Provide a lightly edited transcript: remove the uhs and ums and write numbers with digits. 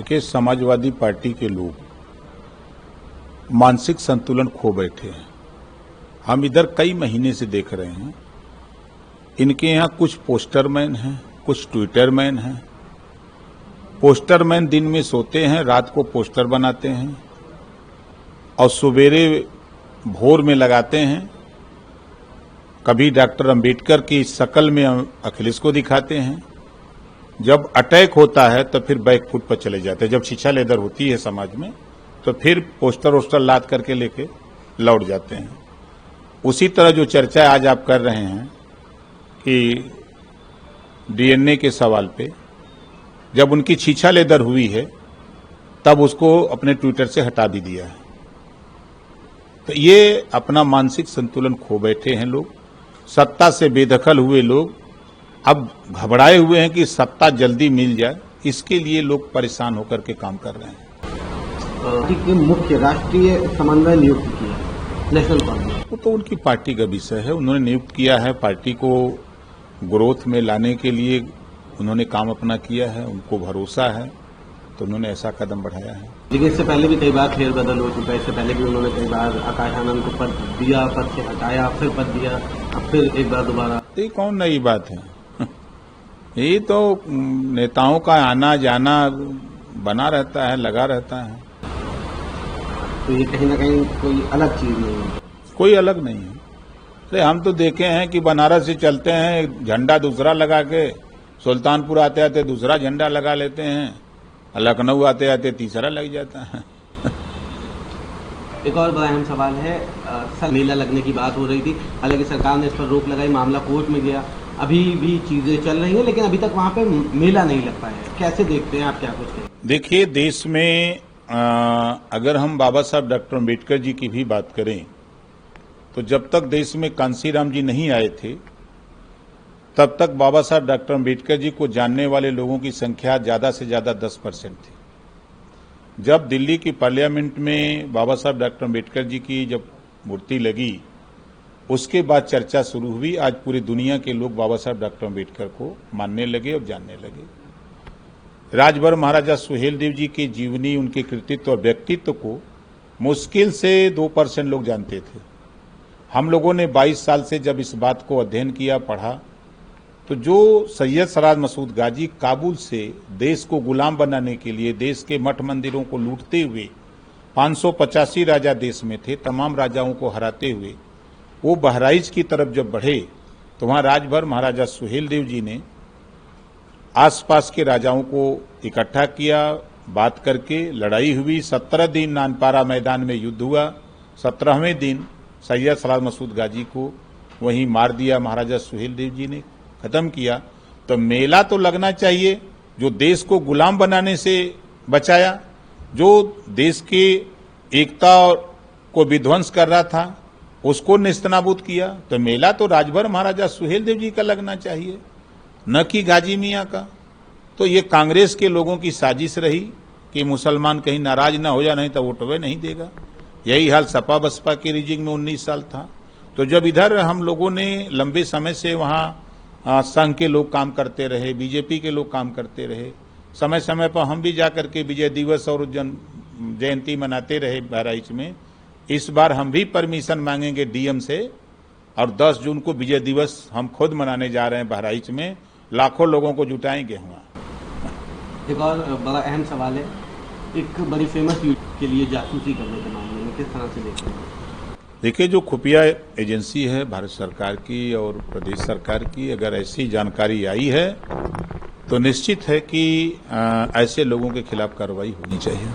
देखिए, समाजवादी पार्टी के लोग मानसिक संतुलन खो बैठे हैं। हम इधर कई महीने से देख रहे हैं। इनके यहाँ कुछ पोस्टरमैन हैं, कुछ ट्विटरमैन हैं। पोस्टरमैन दिन में सोते हैं, रात को पोस्टर बनाते हैं और सवेरे भोर में लगाते हैं। कभी डॉक्टर अंबेडकर की शक्ल में अखिलेश को दिखाते हैं। जब अटैक होता है तो फिर बैकफुट पर चले जाते हैं। जब शिक्षा लेदर होती है समाज में तो फिर पोस्टर वोस्टर लाद करके लेके लौट जाते हैं। उसी तरह जो चर्चा आज आप कर रहे हैं कि डीएनए के सवाल पे, जब उनकी छीछा लेदर हुई है तब उसको अपने ट्विटर से हटा भी दिया है। तो ये अपना मानसिक संतुलन खो बैठे हैं लोग। सत्ता से बेदखल हुए लोग अब घबराए हुए हैं कि सत्ता जल्दी मिल जाए, इसके लिए लोग परेशान होकर के काम कर रहे हैं। पार्टी के मुख्य राष्ट्रीय समन्वय नियुक्त किया नेशनल कांग्रेस, वो तो उनकी पार्टी का विषय है। उन्होंने नियुक्त किया है, पार्टी को ग्रोथ में लाने के लिए उन्होंने काम अपना किया है, उनको भरोसा है तो उन्होंने ऐसा कदम बढ़ाया है। लेकिन इससे पहले भी कई बार फेरबदल हो चुका है। इससे पहले भी उन्होंने कई बार आकाश आनंद को पद दिया, पद से हटाया, फिर पद दिया, अब फिर एक बार दोबारा। ये कौन नई बात है? ये तो नेताओं का आना जाना बना रहता है, लगा रहता है। तो ये कहीं ना कहीं कोई अलग चीज नहीं है। कोई अलग नहीं है। अरे हम तो देखे हैं कि बनारस से चलते हैं, झंडा दूसरा लगा के, सुल्तानपुर आते आते दूसरा झंडा लगा लेते हैं, लखनऊ आते आते तीसरा लग जाता है। एक और बड़ा अहम सवाल है, सर मेला लगने की बात हो रही थी, हालांकि सरकार ने इस पर रोक लगाई, मामला कोर्ट में गया, अभी भी चीजें चल रही हैं, लेकिन अभी तक वहां पे मेला नहीं लग पाया। कैसे देखते हैं आप, क्या कुछ कहें? देखिए, देश में अगर हम बाबा साहब डॉक्टर अम्बेडकर जी की भी बात करें तो जब तक देश में कांसीराम जी नहीं आए थे तब तक बाबा साहब डॉक्टर अम्बेडकर जी को जानने वाले लोगों की संख्या ज्यादा से ज्यादा 10% थी। जब दिल्ली की पार्लियामेंट में बाबा साहब डॉक्टर अम्बेडकर जी की जब मूर्ति लगी, उसके बाद चर्चा शुरू हुई। आज पूरी दुनिया के लोग बाबा साहब डॉक्टर अम्बेडकर को मानने लगे और जानने लगे। राजभर महाराजा सुहेलदेव जी की जीवनी, उनके कृतित्व और व्यक्तित्व को मुश्किल से 2% लोग जानते थे। हम लोगों ने 22 साल से जब इस बात को अध्ययन किया, पढ़ा, तो जो सैयद सराज मसूद गाजी काबुल से देश को गुलाम बनाने के लिए देश के मठ मंदिरों को लूटते हुए 585 राजा देश में थे, तमाम राजाओं को हराते हुए वो बहराइच की तरफ जब बढ़े तो वहां राजभर महाराजा सुहेलदेव जी ने आसपास के राजाओं को इकट्ठा किया, बात करके लड़ाई हुई। 17 दिन नानपारा मैदान में युद्ध हुआ। 17वें दिन सैयद सराज मसूद गाजी को वहीं मार दिया महाराजा सुहेलदेव जी ने, खत्म किया। तो मेला तो लगना चाहिए। जो देश को गुलाम बनाने से बचाया, जो देश की एकता को विध्वंस कर रहा था, उसको नेस्तनाबूद किया, तो मेला तो राजभर महाराजा सुहेलदेव जी का लगना चाहिए, न कि गाजी मियाँ का। तो ये कांग्रेस के लोगों की साजिश रही कि मुसलमान कहीं नाराज ना हो जाए, नहीं तो वोटवे नहीं देगा। यही हाल सपा बसपा के रिजिंग में 19 साल था। तो जब इधर हम लोगों ने लंबे समय से वहाँ संघ के लोग काम करते रहे, बीजेपी के लोग काम करते रहे, समय समय पर हम भी जाकर के विजय दिवस और जयंती मनाते रहे बहराइच में। इस बार हम भी परमिशन मांगेंगे डीएम से और 10 जून को विजय दिवस हम खुद मनाने जा रहे हैं बहराइच में। लाखों लोगों को जुटाएंगे वहाँ। एक और बड़ा अहम सवाल है, एक बड़ी फेमस यूट्यूब के लिए जासूसी करने के मामले में किस तरह से देखते हैं? देखिए, जो खुफिया एजेंसी है भारत सरकार की और प्रदेश सरकार की, अगर ऐसी जानकारी आई है तो निश्चित है कि ऐसे लोगों के खिलाफ कार्रवाई होनी चाहिए।